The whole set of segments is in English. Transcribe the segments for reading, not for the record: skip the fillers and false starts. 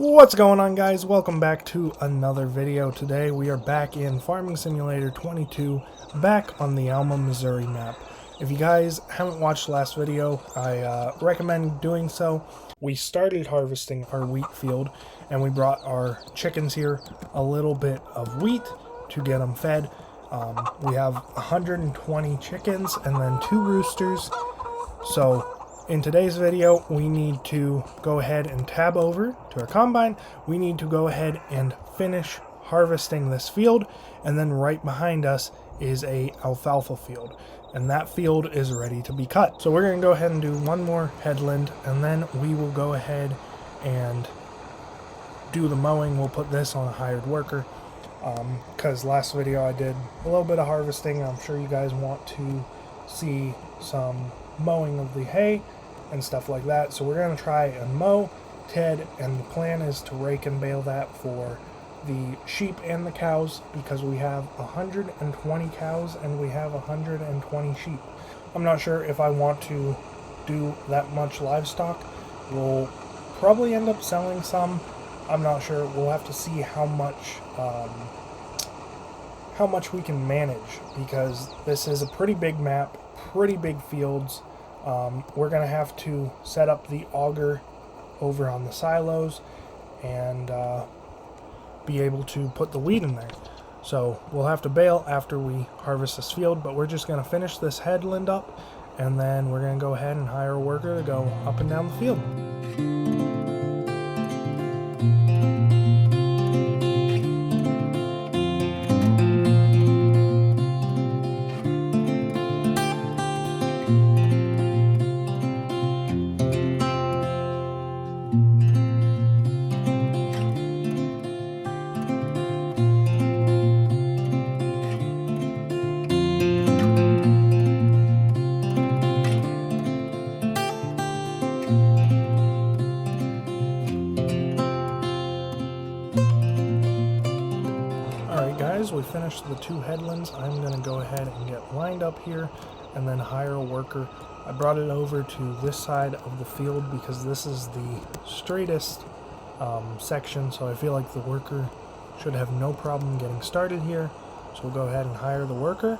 What's going on, guys? Welcome back to another video. Today we are back in Farming Simulator 22, back on the Alma, Missouri map. If you guys haven't watched the last video, I recommend doing so. We started harvesting our wheat field and we brought our chickens here a little bit of wheat to get them fed. We have 120 chickens and then 2 roosters. So in today's video, we need to go ahead and tab over to our combine. We need to go ahead and finish harvesting this field, and then right behind us is a alfalfa field, and that field is ready to be cut. So we're going to go ahead and do one more headland, and then we will go ahead and do the mowing. We'll put this on a hired worker, because last video I did a little bit of harvesting. I'm sure you guys want to see some mowing of the hay and stuff like that. So we're going to try and mow Ted, and the plan is to rake and bale that for the sheep and the cows, because we have 120 cows and we have 120 sheep. I'm not sure if I want to do that much livestock. We'll probably end up selling some. I'm not sure. We'll have to see how much we can manage, because this is a pretty big map, pretty big fields. We're going to have to set up the auger over on the silos and be able to put the wheat in there. So we'll have to bale after we harvest this field, but we're just going to finish this headland up, and then we're going to go ahead and hire a worker to go up and down the field. Guys, we finished the 2 headlands. I'm going to go ahead and get lined up here and then hire a worker. I brought it over to this side of the field because this is the straightest section, so I feel like the worker should have no problem getting started here. So we'll go ahead and hire the worker,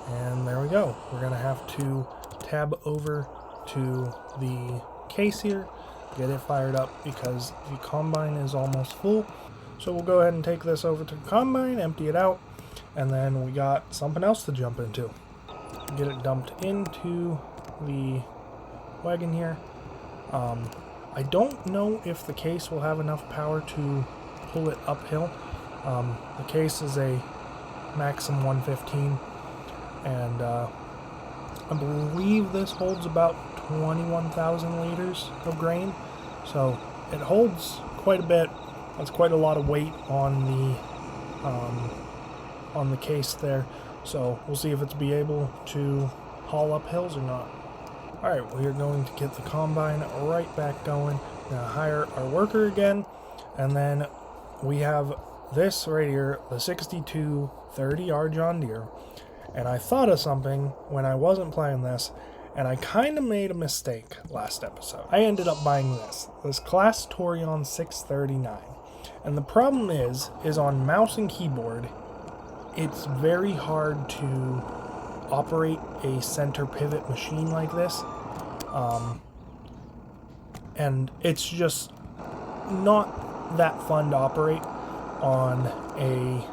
and there we go. We're going to have to tab over to the case here, get it fired up because the combine is almost full. So we'll go ahead and take this over to the combine, empty it out, and then we got something else to jump into. Get it dumped into the wagon here. I don't know if the case will have enough power to pull it uphill. The case is a Maxim 115, and I believe this holds about 21,000 liters of grain, so it holds quite a bit. That's quite a lot of weight on the case there. So we'll see if it's be able to haul up hills or not. Alright, we are going to get the combine right back going. We're going to hire our worker again. And then we have this right here, the 6230R John Deere. And I thought of something when I wasn't playing this, and I kind of made a mistake last episode. I ended up buying this Class Torion 639. And the problem is on mouse and keyboard, it's very hard to operate a center pivot machine like this. And it's just not that fun to operate on a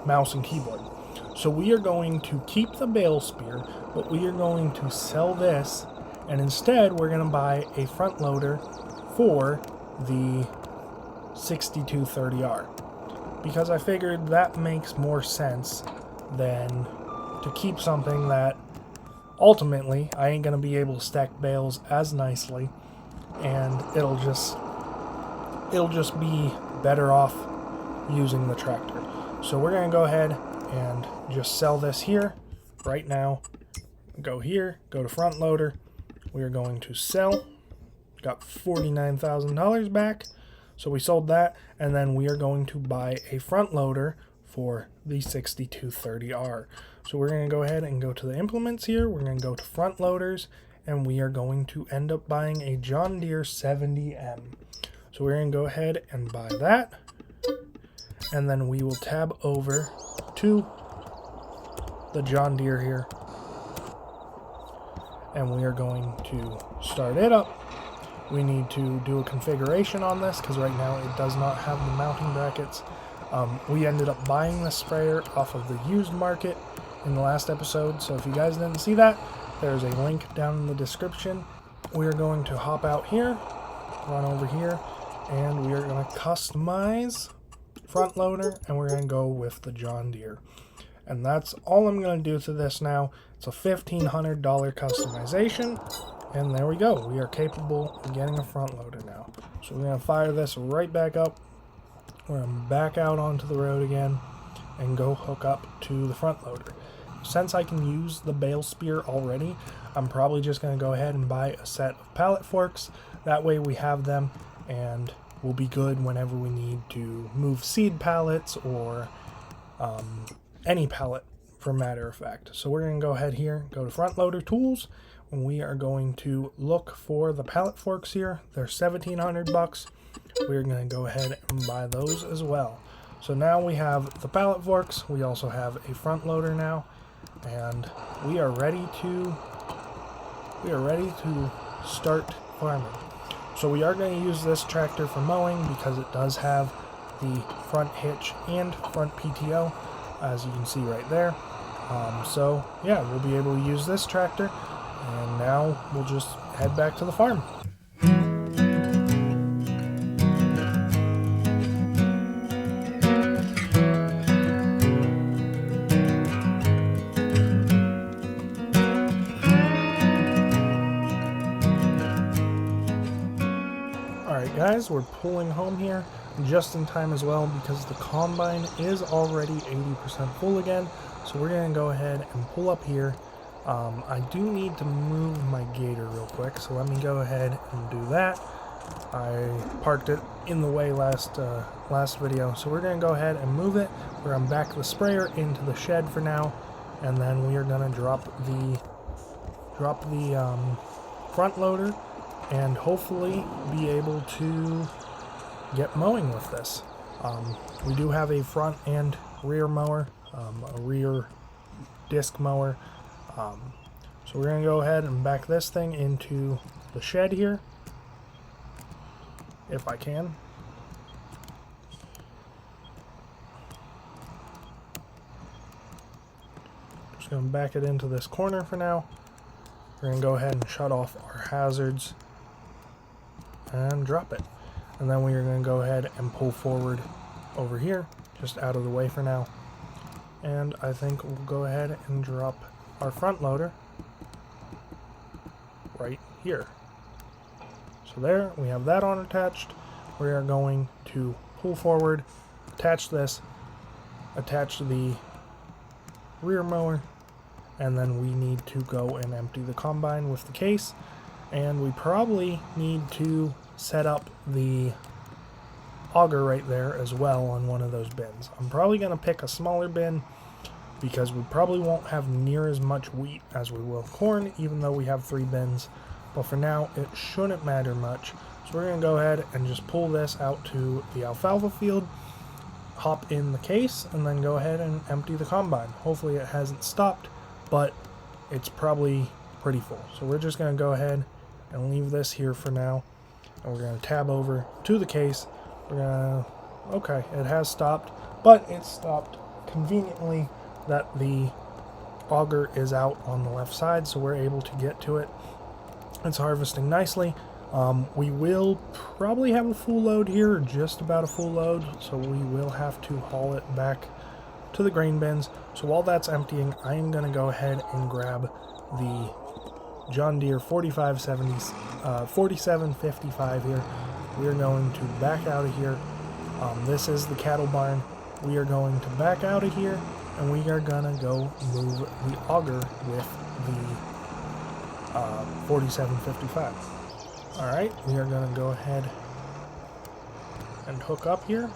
mouse and keyboard. So we are going to keep the bale spear, but we are going to sell this, and instead we're going to buy a front loader for the 6230R, because I figured that makes more sense than to keep something that ultimately I ain't going to be able to stack bales as nicely, and it'll just be better off using the tractor. So we're going to go ahead and just sell this here right now. Go here, go to front loader. We are going to sell. Got $49,000 back. So we sold that, and then we are going to buy a front loader for the 6230R. So we're going to go ahead and go to the implements here. We're going to go to front loaders, and we are going to end up buying a John Deere 70M. So we're going to go ahead and buy that. And then we will tab over to the John Deere here. And we are going to start it up. We need to do a configuration on this because right now it does not have the mounting brackets. We ended up buying this sprayer off of the used market in the last episode. So if you guys didn't see that, there's a link down in the description. We are going to hop out here, run over here, and we are going to customize front loader, and we're going to go with the John Deere. And that's all I'm going to do to this now. It's a $1,500 customization, and there we go. We are capable of getting a front loader now. So we're going to fire this right back up. We're going to back out onto the road again and go hook up to the front loader. Since I can use the bale spear already, I'm probably just going to go ahead and buy a set of pallet forks. That way we have them and we'll be good whenever we need to move seed pallets or any pallet for matter of fact. So we're going to go ahead here, go to front loader tools, and we are going to look for the pallet forks here. They're $1,700. We're going to go ahead and buy those as well. So now we have the pallet forks. We also have a front loader now, and we are ready to start farming. So we are going to use this tractor for mowing because it does have the front hitch and front PTO, as you can see right there. So yeah, we'll be able to use this tractor, and now we'll just head back to the farm. Alright guys, we're pulling home here just in time as well because the combine is already 80% full again. So we're going to go ahead and pull up here. I do need to move my gator real quick, so let me go ahead and do that. I parked it in the way last video, so we're going to go ahead and move it. We're going to back the sprayer into the shed for now, and then we are going to drop the front loader and hopefully be able to get mowing with this. We do have a front and rear mower, a rear disc mower. So we're going to go ahead and back this thing into the shed here, if I can. Just going to back it into this corner for now. We're going to go ahead and shut off our hazards and drop it. And then we are going to go ahead and pull forward over here, just out of the way for now. And I think we'll go ahead and drop our front loader right here. So there, we have that on attached. We are going to pull forward, attach this, attach the rear mower, and then we need to go and empty the combine with the case. And we probably need to set up the auger right there as well on one of those bins. I'm probably going to pick a smaller bin because we probably won't have near as much wheat as we will corn, even though we have 3 bins. But for now, it shouldn't matter much. So we're going to go ahead and just pull this out to the alfalfa field, hop in the case, and then go ahead and empty the combine. Hopefully it hasn't stopped, but it's probably pretty full. So we're just going to go ahead and leave this here for now. And we're going to tab over to the case. We're going to, okay, it has stopped, but it stopped conveniently that the auger is out on the left side, so we're able to get to it. It's harvesting nicely. We will probably have a full load here, or just about a full load, so we will have to haul it back to the grain bins. So while that's emptying, I am going to go ahead and grab the John Deere 4755 here. We are going to back out of here. This is the cattle barn. We are going to back out of here, and we are going to go move the auger with the 4755. Alright, we are going to go ahead and hook up here.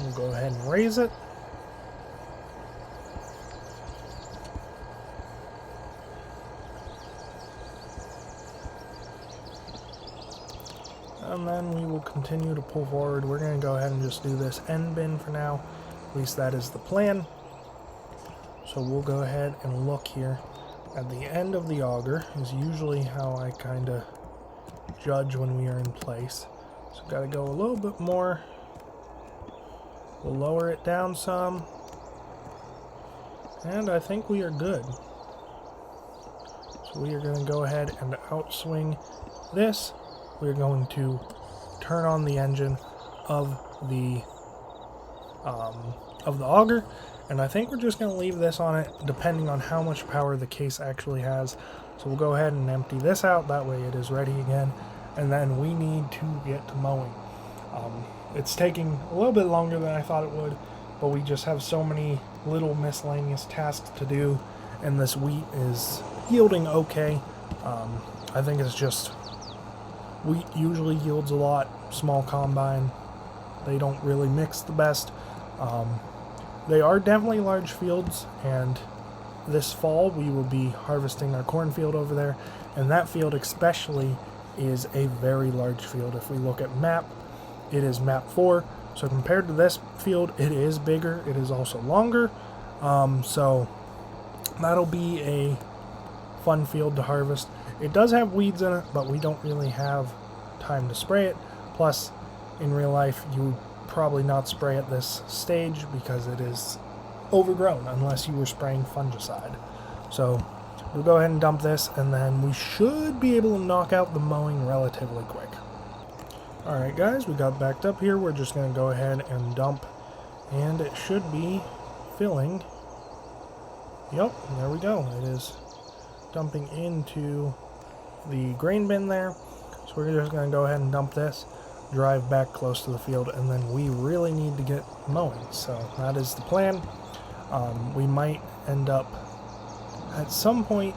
We'll go ahead and raise it. And and then we will continue to pull forward. We're going to go ahead and just do this end bin for now. At least that is the plan. So we'll go ahead and look here. At the end of the auger is usually how I kind of judge when we are in place. So got to go a little bit more. We'll lower it down some. And I think we are good. So we are going to go ahead and outswing this. We're going to turn on the engine of the auger, and I think we're just going to leave this on it depending on how much power the case actually has. So we'll go ahead and empty this out, that way it is ready again, and then we need to get to mowing. It's taking a little bit longer than I thought it would, but we just have so many little miscellaneous tasks to do, and this wheat is yielding okay. I think it's just wheat usually yields a lot. Small combine, they don't really mix the best. They are definitely large fields, and this fall we will be harvesting our cornfield over there, and that field especially is a very large field. If we look at map, it is map 4, so compared to this field it is bigger. It is also longer, so that'll be a fun field to harvest. It does have weeds in it, but we don't really have time to spray it. Plus, in real life, you would probably not spray at this stage because it is overgrown unless you were spraying fungicide. So we'll go ahead and dump this, and then we should be able to knock out the mowing relatively quick. Alright guys, we got backed up here. We're just going to go ahead and dump, and it should be filling. Yep, there we go. It is dumping into the grain bin there. So we're just going to go ahead and dump this, drive back close to the field, and then we really need to get mowing. So that is the plan. We might end up at some point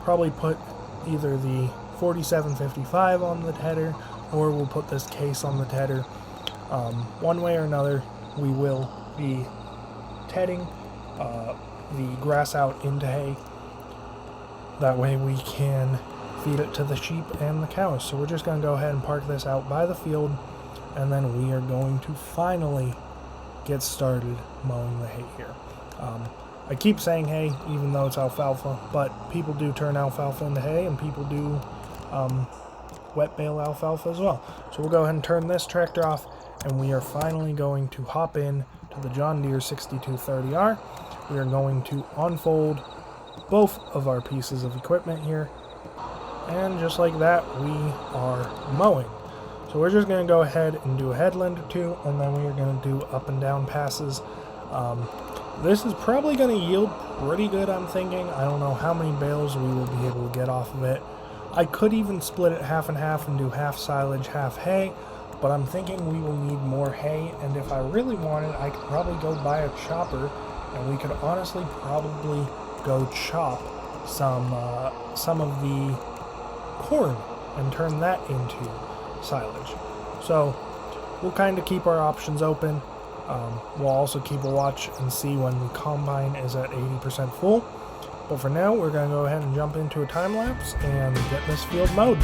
probably put either the 4755 on the tedder, or we'll put this case on the tedder. One way or another, we will be tedding the grass out into hay. That way we can feed it to the sheep and the cows. So we're just going to go ahead and park this out by the field, and then we are going to finally get started mowing the hay here. I keep saying hay even though it's alfalfa, but people do turn alfalfa into hay, and people do wet bale alfalfa as well. So we'll go ahead and turn this tractor off, and we are finally going to hop in to the John Deere 6230R. We are going to unfold both of our pieces of equipment here, and just like that, we are mowing. So we're just going to go ahead and do a headland or two, and then we are going to do up and down passes. This is probably going to yield pretty good, I'm thinking. I don't know how many bales we will be able to get off of it. I could even split it half and half and do half silage, half hay, but I'm thinking we will need more hay, and if I really wanted, I could probably go buy a chopper, and we could honestly probably go chop some of the corn and turn that into silage. So we'll kind of keep our options open. We'll also keep a watch and see when the combine is at 80% full. But for now, we're going to go ahead and jump into a time lapse and get this field mowed.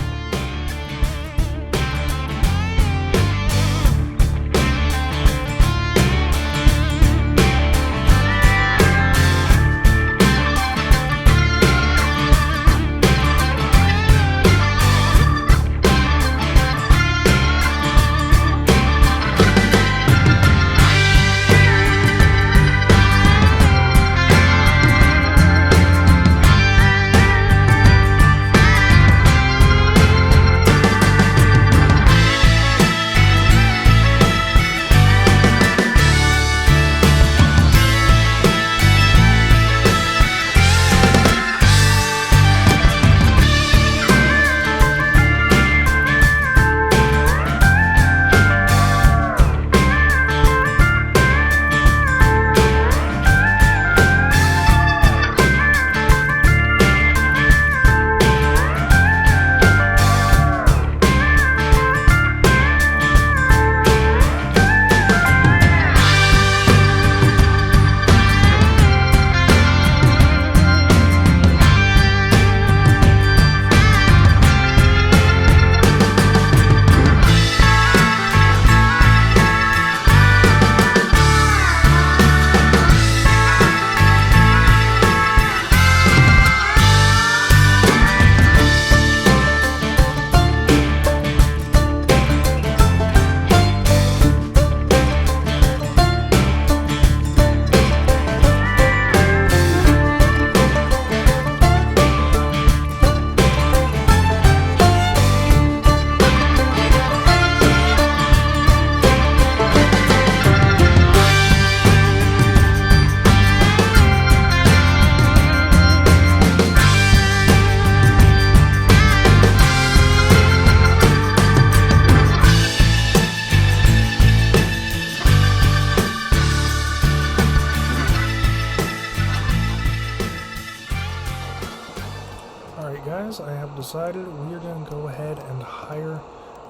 decided we are going to go ahead and hire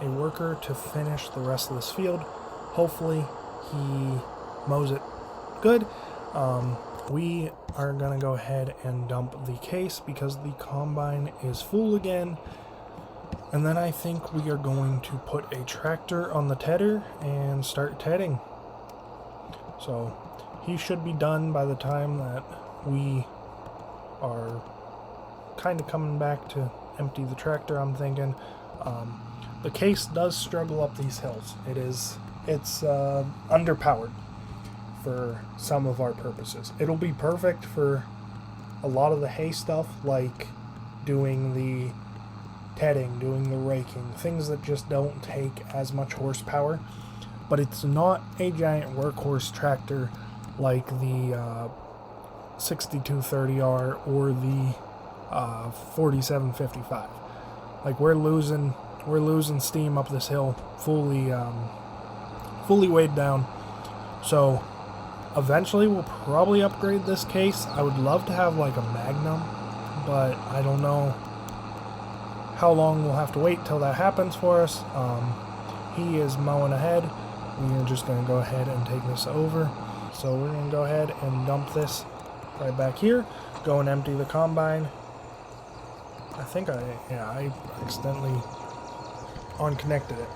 a worker to finish the rest of this field. Hopefully he mows it good. We are going to go ahead and dump the case because the combine is full again. And then I think we are going to put a tractor on the tedder and start tedding. So he should be done by the time that we are kind of coming back to empty the tractor, I'm thinking. The case does struggle up these hills. It's underpowered for some of our purposes. It'll be perfect for a lot of the hay stuff, like doing the tedding, doing the raking, things that just don't take as much horsepower. But it's not a giant workhorse tractor like the 6230R or the 4755. Like we're losing steam up this hill, fully weighed down. So eventually we'll probably upgrade this case. I would love to have like a Magnum, but I don't know how long we'll have to wait till that happens for us. He is mowing ahead. We are just going to go ahead and take this over. So we're going to go ahead and dump this right back here. Go and empty the combine. I think I accidentally unconnected it.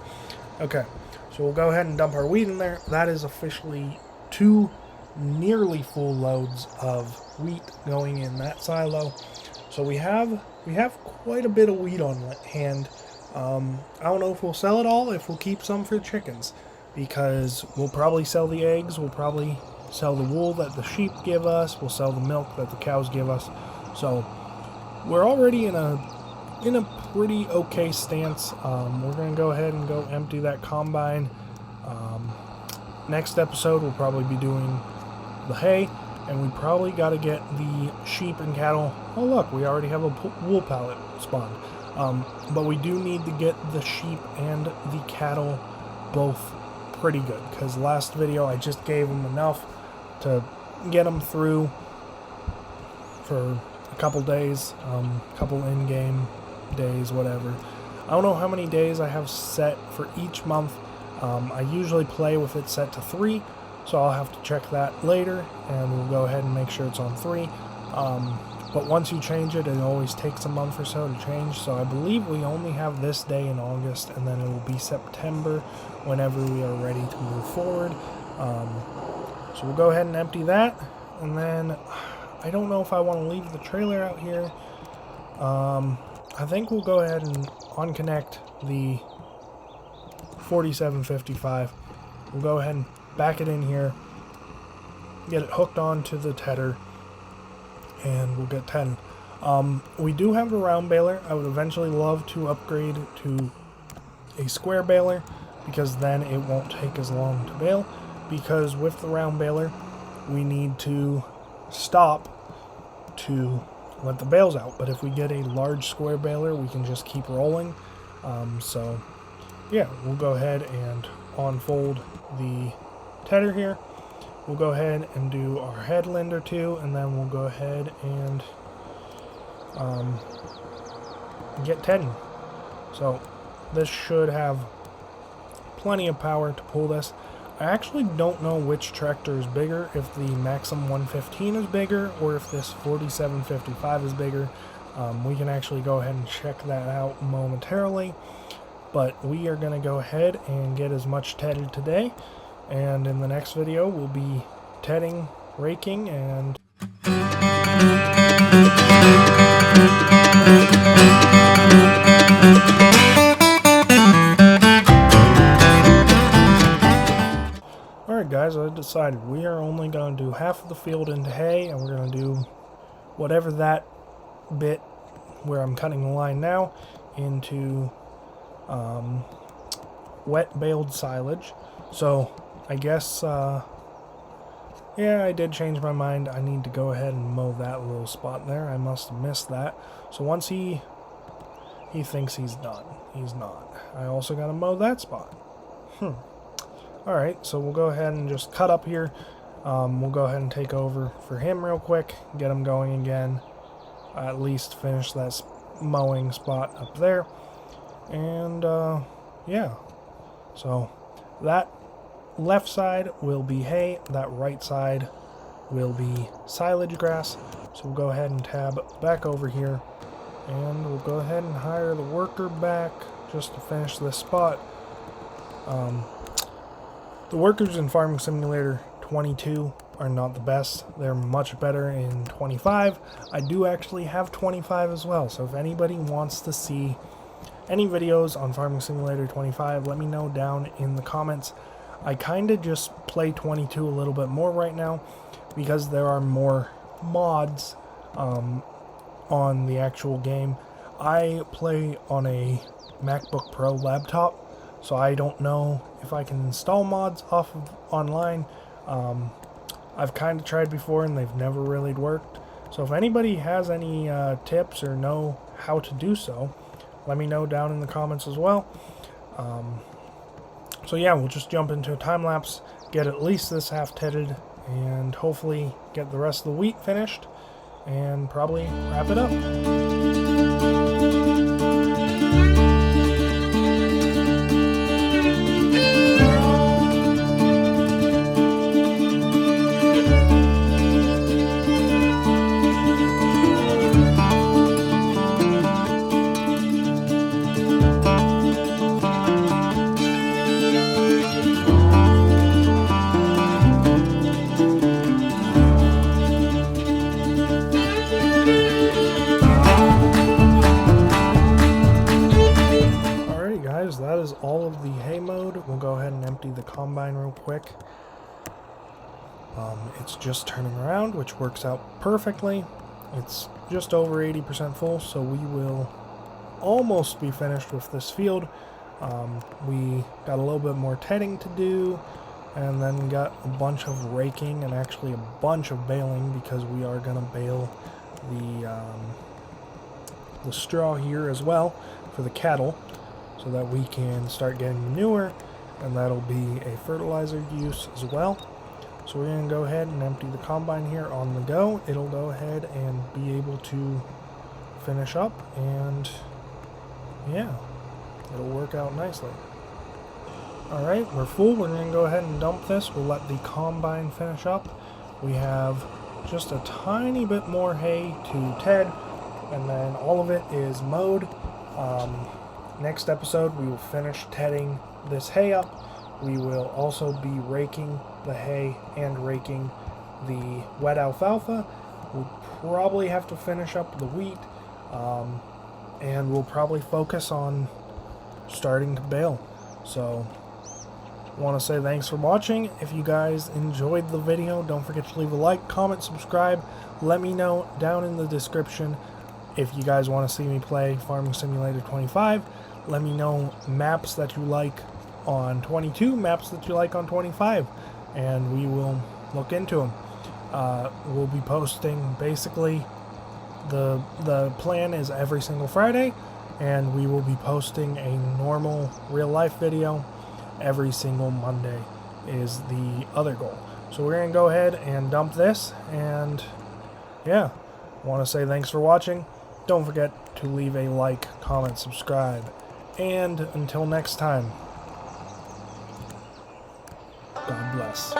Okay, so we'll go ahead and dump our wheat in there. That is officially 2 nearly full loads of wheat going in that silo. So we have quite a bit of wheat on hand. I don't know if we'll sell it all, if we'll keep some for the chickens, because we'll probably sell the eggs, we'll probably sell the wool that the sheep give us, we'll sell the milk that the cows give us. So we're already in a pretty okay stance. We're going to go ahead and go empty that combine. Next episode we'll probably be doing the hay, and we probably got to get the sheep and cattle. Oh look, we already have a wool pallet spawned. But we do need to get the sheep and the cattle both pretty good, because last video I just gave them enough to get them through for a couple days, couple in-game days, whatever. I don't know how many days I have set for each month. I usually play with it set to 3, so I'll have to check that later, and we'll go ahead and make sure it's on 3. But once you change it, it always takes a month or so to change, so I believe we only have this day in August, and then it will be September whenever we are ready to move forward. So we'll go ahead and empty that, and then I don't know if I want to leave the trailer out here. I think we'll go ahead and unconnect the 4755. We'll go ahead and back it in here, get it hooked onto the tedder, and we'll get tedding. We do have a round baler. I would eventually love to upgrade to a square baler, because then it won't take as long to bale, because with the round baler we need to stop to let the bales out. But if we get a large square baler, we can just keep rolling. So yeah, we'll go ahead and unfold the tedder here. We'll go ahead and do our headland or two, and then we'll go ahead and get tedding. So this should have plenty of power to pull this. I actually don't know which tractor is bigger, if the Maxim 115 is bigger or if this 4755 is bigger. We can actually go ahead and check that out momentarily. But we are going to go ahead and get as much tedded today. And in the next video, we'll be tedding, raking, and... Alright guys, I decided we are only going to do half of the field into hay, and we're going to do whatever that bit where I'm cutting the line now into wet baled silage. So I guess yeah, I did change my mind. I need to go ahead and mow that little spot there. I must have missed that. So once he thinks he's done, he's not. I also got to mow that spot. Alright, so we'll go ahead and just cut up here. We'll go ahead and take over for him real quick, get him going again. At least finish that mowing spot up there. And yeah, so that left side will be hay, that right side will be silage grass. So we'll go ahead and tab back over here, and we'll go ahead and hire the worker back just to finish this spot. The workers in Farming Simulator 22 are not the best. They're much better in 25. I do actually have 25 as well, so if anybody wants to see any videos on Farming Simulator 25, let me know down in the comments. I kind of just play 22 a little bit more right now because there are more mods on the actual game. I play on a MacBook Pro laptop, so I don't know if I can install mods off of online. I've kind of tried before and they've never really worked. So if anybody has any tips or know how to do so, let me know down in the comments as well. So yeah, we'll just jump into a time lapse, get at least this half tedded, and hopefully get the rest of the wheat finished, and probably wrap it up. That is all of the hay mode. We'll go ahead and empty the combine real quick. It's just turning around, which works out perfectly. It's just over 80% full, so we will almost be finished with this field. We got a little bit more tedding to do, and then we got a bunch of raking and actually a bunch of baling, because we are going to bale the straw here as well for the cattle, so that we can start getting manure, and that'll be a fertilizer use as well. So we're going to go ahead and empty the combine here on the go. It'll go ahead and be able to finish up, and yeah, it'll work out nicely. Alright, we're full. We're going to go ahead and dump this. We'll let the combine finish up. We have just a tiny bit more hay to ted, and then all of it is mowed. Next episode, we will finish tedding this hay up. We will also be raking the hay and raking the wet alfalfa. We'll probably have to finish up the wheat, and we'll probably focus on starting to bale. So, I want to say thanks for watching. If you guys enjoyed the video, don't forget to leave a like, comment, subscribe. Let me know down in the description if you guys want to see me play Farming Simulator 25. Let me know maps that you like on 22, maps that you like on 25, and we will look into them. We'll be posting, basically, the plan is every single Friday, and we will be posting a normal real-life video every single Monday is the other goal. So we're going to go ahead and dump this, and yeah, I want to say thanks for watching. Don't forget to leave a like, comment, subscribe. And until next time, God bless.